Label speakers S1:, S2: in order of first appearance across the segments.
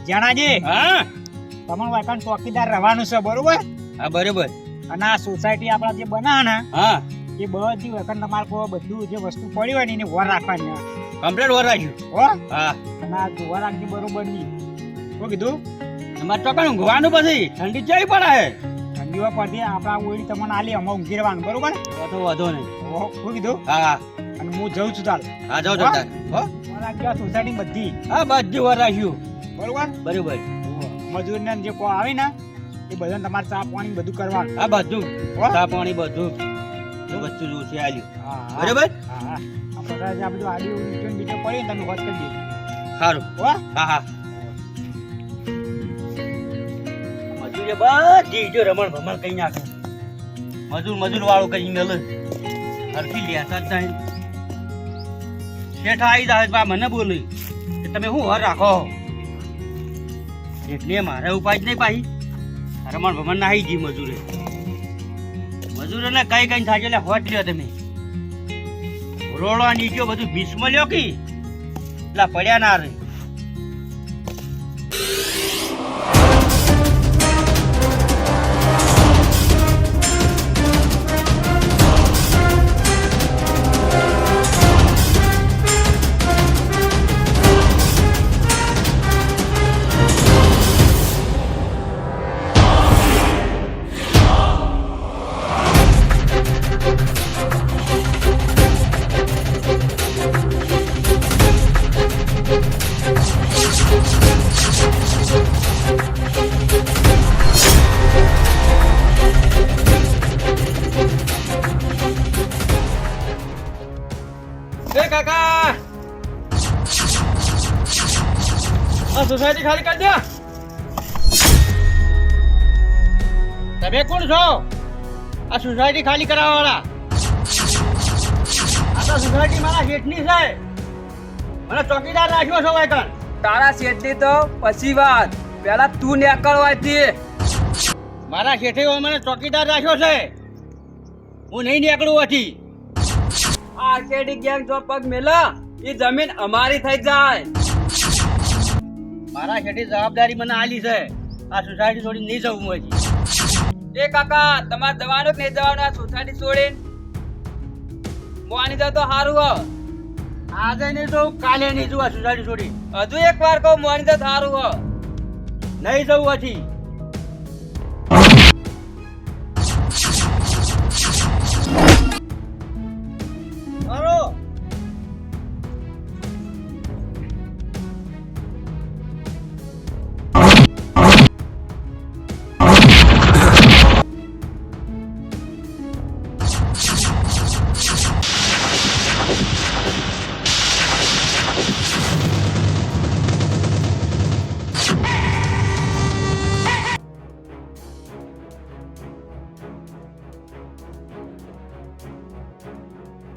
S1: જણાજી
S2: હા
S1: તમારું વાયકાન ચોકીદાર રહેવાનું છે બરોબર
S2: હા બરોબર
S1: અને આ સોસાયટી આપણા જે બનાવે ને
S2: હા
S1: એ બધી વાયકાન તમારે કોઈ બધું જે વસ્તુ પડી હોય ને એને વર રાખવાની
S2: કમ્પ્લીટ વરાયું
S1: હો
S2: હા
S1: અને આ જોવા રાખજે બરોબર નહીં શું કીધું
S2: અમારે ચોકન ઊંઘવાનું પછી ઠંડી કેવી પડે
S1: ઠંડીઓ પડતી આપણા ઓળી તમને આલી અમે ઊંઘી રહેવાનું બરોબર
S2: તો વધો નહીં
S1: શું કીધું
S2: હા
S1: અને હું જઉં છું ચાલ
S2: હા જાઓ જતા હો
S1: રાખજો આ સોસાયટી બધી
S2: હા બધું વરાયું
S1: બરોબર
S2: બરોબર
S1: મજૂરને જે કો આવે ને એ બધાને તમારે ચા પાણી બધું કરવાનું
S2: હા બધું
S1: હો?
S2: ચા પાણી બધું એ વસ્તુ જોશે આલ્યું
S1: હા
S2: બરોબર
S1: હા હા આ બધા જે આ બધું આડી ઉલટીને બીજો પડી ને તમે હોત કરી દેજો
S2: સારું
S1: હો
S2: હા હા મજૂર બધી જો રમણ ભમણ કઈ નાખે મજૂર વાળું કઈ મેલ હરખી લેતા જ નહીં શેઠા આવી જાય મને બોલી કે તમે શું હર રાખો એટલે મારે ઉપાય જ નહીં પાહી રમણ ભમણ નાહી જી મજૂરોને કઈ કઈ થાય એટલે હોટ લ્યો તમે રોડો નીચો બધું ભીષ્મ લ્યો કી એટલે પડ્યા ના રે કાકા આ સોસાયટી ખાલી કરી દે તમે કોણ છો આ સોસાયટી ખાલી કરાવવા વાળા આ તો સોસાયટી મારા શેઠની છે મને ચોકીદાર રાખ્યો છો વાયકણ
S3: તારા શેઠની તો પછી વાત પેલા તું નીકળવાથી
S2: મારા શેઠે મને ચોકીદાર રાખ્યો છે હું નહીં નીકળું હતી
S3: આર્કેડી ગેંગ જો પગ મેલા એ જમીન અમારી થઈ જાય
S2: મારા શેઠે જવાબદારી મને આલી છે આ સોસાયટી છોડી નહીં જવું હું હજી
S3: એ કાકા તમારે જવાનું કે નહીં જવાનું આ સોસાયટી છોડીને મોની જાવ તો સારું હો
S2: આજે નહીં જવું કાલે નહીં જવું આ સોસાયટી છોડી
S3: હજુ એક વાર કહું મોની જાવ સારું હો
S2: નહીં જવું હતી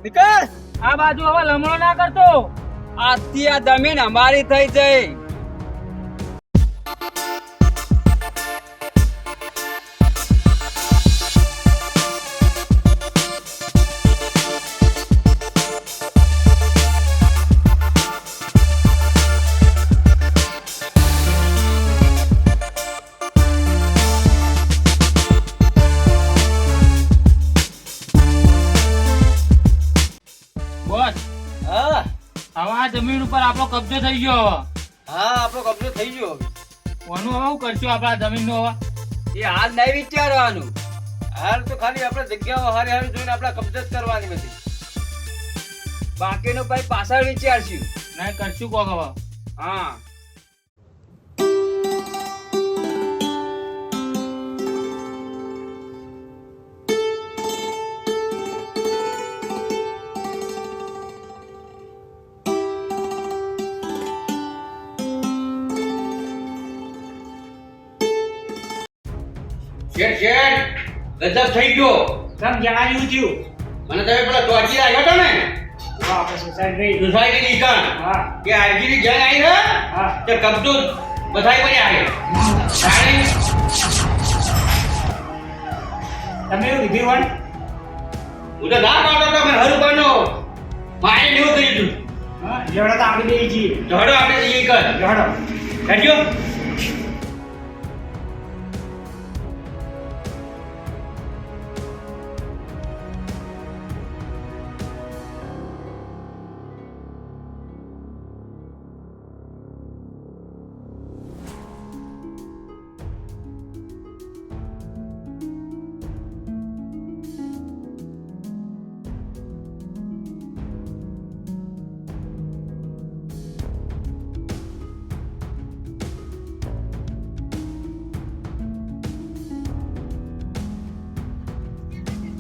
S3: નીકળ આ બાજુ હવે લમણો ના કરતો આજથી આ જમીન અમારી થઈ જઈ
S2: બોસ
S3: હા
S2: હવે આ જમીન ઉપર આપણો કબજો થઈ ગયો
S3: હા આપણો કબજો થઈ ગયો હવે
S2: કોનું હવે શું કરશું આપણા જમીનનું હવે
S3: એ હાલ નહીં વિચારવાનું હાલ તો ખાલી આપણે જગ્યાઓ હારી હારી જોઈને આપણે કબજો જ કરવાની બધી બાકીનું ભાઈ પાછળ વિચારશું
S2: નહીં કરશું કોક હવે
S3: હા
S2: શેઠ ગજબ થઈ ગયો
S1: કેમ જણાવ્યું થયું
S2: મને તમે પેલા ચોકી આવ્યો હતો ને
S1: આપણે સોસાયટી
S2: સોસાયટી ની કણ
S1: હા
S2: કે આઈજી ગેંગ આવી છે
S1: હા
S2: તે કબજો બધાઈ પડ્યા છે જાણી
S1: તમે એવું લીધી હોય
S2: હું તો ના પાડતો તો મને હર ઉપરનો મારે લેવું કરી દીધું
S1: હા લેવડા તો આપણે બે છીએ
S2: ઝડો આપણે જઈએ કર
S1: લેવડો
S2: કરજો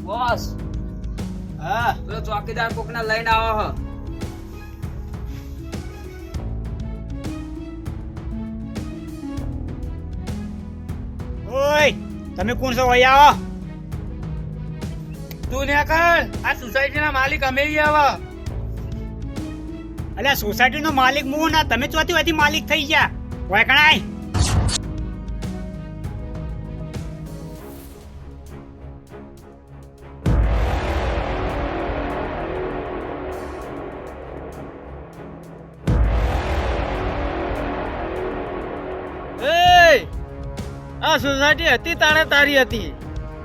S3: બોસ
S2: હા
S3: પેલો ચોકીદાર કોકને લઈને આવો હ
S1: ઓય તમે કોણ છો ઓય આવો
S2: તું ને કર આ સોસાયટીના માલિક અમે ઈ આવા
S1: અલ્યા સોસાયટીનો માલિક હું ના તમે ચોથી માલિક થઈ ગયા ઓય કણાય
S2: એ આ સોસાયટી હતી તાણે તારી હતી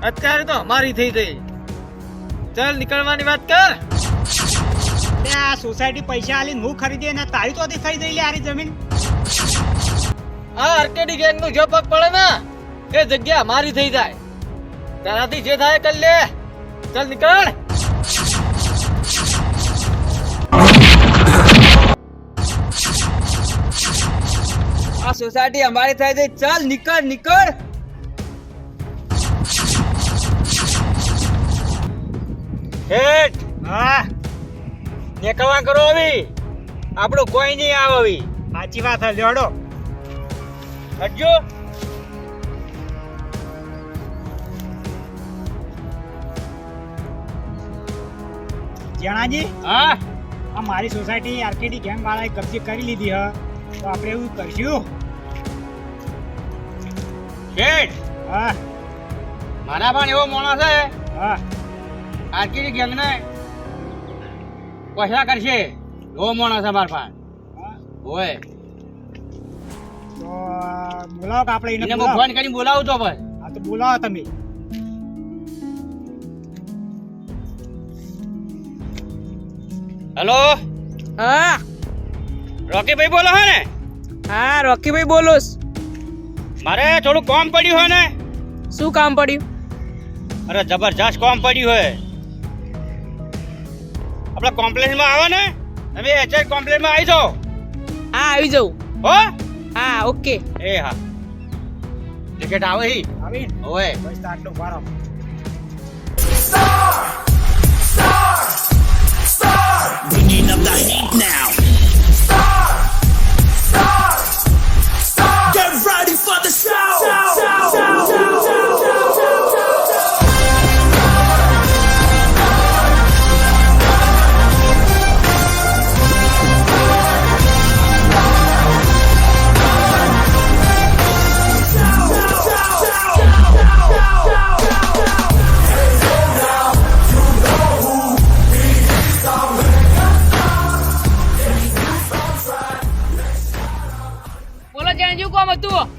S2: અત્યારે તો અમારી થઈ ગઈ ચાલ નીકળવાની વાત કર
S1: આ સોસાયટી પૈસા આલીને હું ખરીદે ને તારી તો થઈ જઈ લે આરી જમીન
S2: આ આર્કેડી ગેંગ નું જો પગ પડે ને એ જગ્યા અમારી થઈ જાય તારાથી જે થાય કર લે ચાલ નીકળ
S3: આ સોસાયટી અમારી થઈ ગઈ ચાલ નીકળ નીકળ
S2: હેટ
S1: હા
S2: નીકળવા કરો હવે આપણું કોઈ નહીં આવે હવે
S1: સાચી વાત હે લેડો
S2: હટજો
S1: જણાજી
S2: હા
S1: આ મારી સોસાયટી આર્કેડી ગેંગ વાળાએ કબજે કરી લીધી હ તો આપણે એવું કરશું
S2: હેટ
S1: હા
S2: મારા પણ એવો માણસ છે
S1: હા
S2: આર્કેડી ગેંગ ને પૈસા કરશે એવો માણસ છે મારા પાસે
S1: હા.
S2: હોય
S1: તો બોલાવો કે આપણે
S2: એને
S1: એને
S2: હું
S1: બોલાવો.
S2: ફોન કરીને બોલાવું તો ભાઈ
S1: હા તો બોલાવો તમે
S2: હેલો
S3: હા
S2: રોકીભાઈ બોલો હે ને
S3: હા રોકીભાઈ બોલોસ
S2: મારે થોડું કામ પડ્યું હોય ને
S3: શું કામ પડ્યું
S2: અરે જબરજસ્ત કામ પડ્યું હોય આપણા કોમ્પ્લેક્સમાં આવો ને તમે એચઆર કોમ્પ્લેક્સમાં આવી જાઓ
S3: હા આવી જાઉં
S2: હો
S3: હા ઓકે
S2: એ હા ટિકિટ આવે હી
S1: આવી
S2: ઓય
S1: બસ તો આટલું ભરો
S4: Bringing up the heat now. Get ready for the show.
S3: બોલો જાણજો કોમ હતું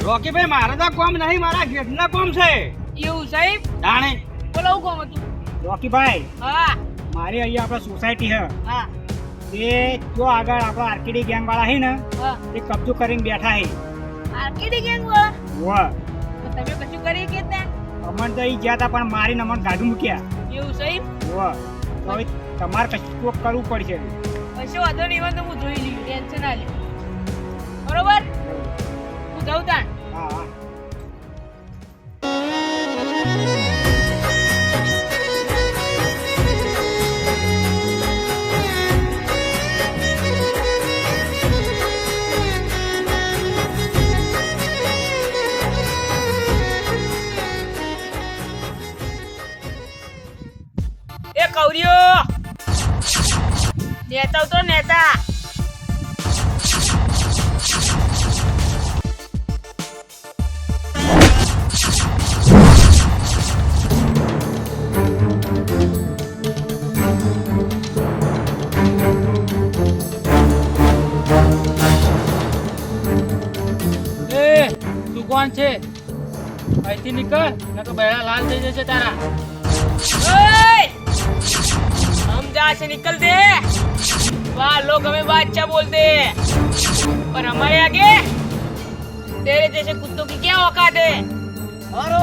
S2: રોકીભાઈ મારા તો કામ નહીં મારા ગેટના કામ છે
S3: એવું સાહેબ
S2: જાણે
S3: બોલો હું કોમ હતું
S1: રોકીભાઈ
S3: હા
S1: મારી અહીંયા આપણા સોસાયટી છે
S3: હા
S1: એ જો આગળ આપણા આર્કેડી ગેંગ વાળા છે ને
S3: હા
S1: એ કબજો કરીને બેઠા છે
S3: આર્કેડી ગેંગ વાળા
S1: વાહ
S3: તો તમે કશું કરી કે ત્યાં
S1: અમન તો ઈ ગયા હતા પણ મારીને અમન ગાડું મૂક્યા
S3: એવું સાહેબ
S1: વાહ તો હવે તમારે કશું કોક કરવું પડશે
S3: કશો વાંધો નહીં એમાં તો હું જોઈ લઈશ ટેન્શન ના લે બરોબર હું જાઉં તાણ
S1: હા હા
S3: એ કૌરિયો નેતા તો નેતા એ તું કોણ છે અહીંથી નીકળ નકર બહેરા લાલ થઈ જશે તારા ओए! हम जहाँ से निकलते हैं वहाँ लोग हमें बादशाह बोलते हैं पर हमारे आगे तेरे जैसे कुत्तों की क्या औकात है मारो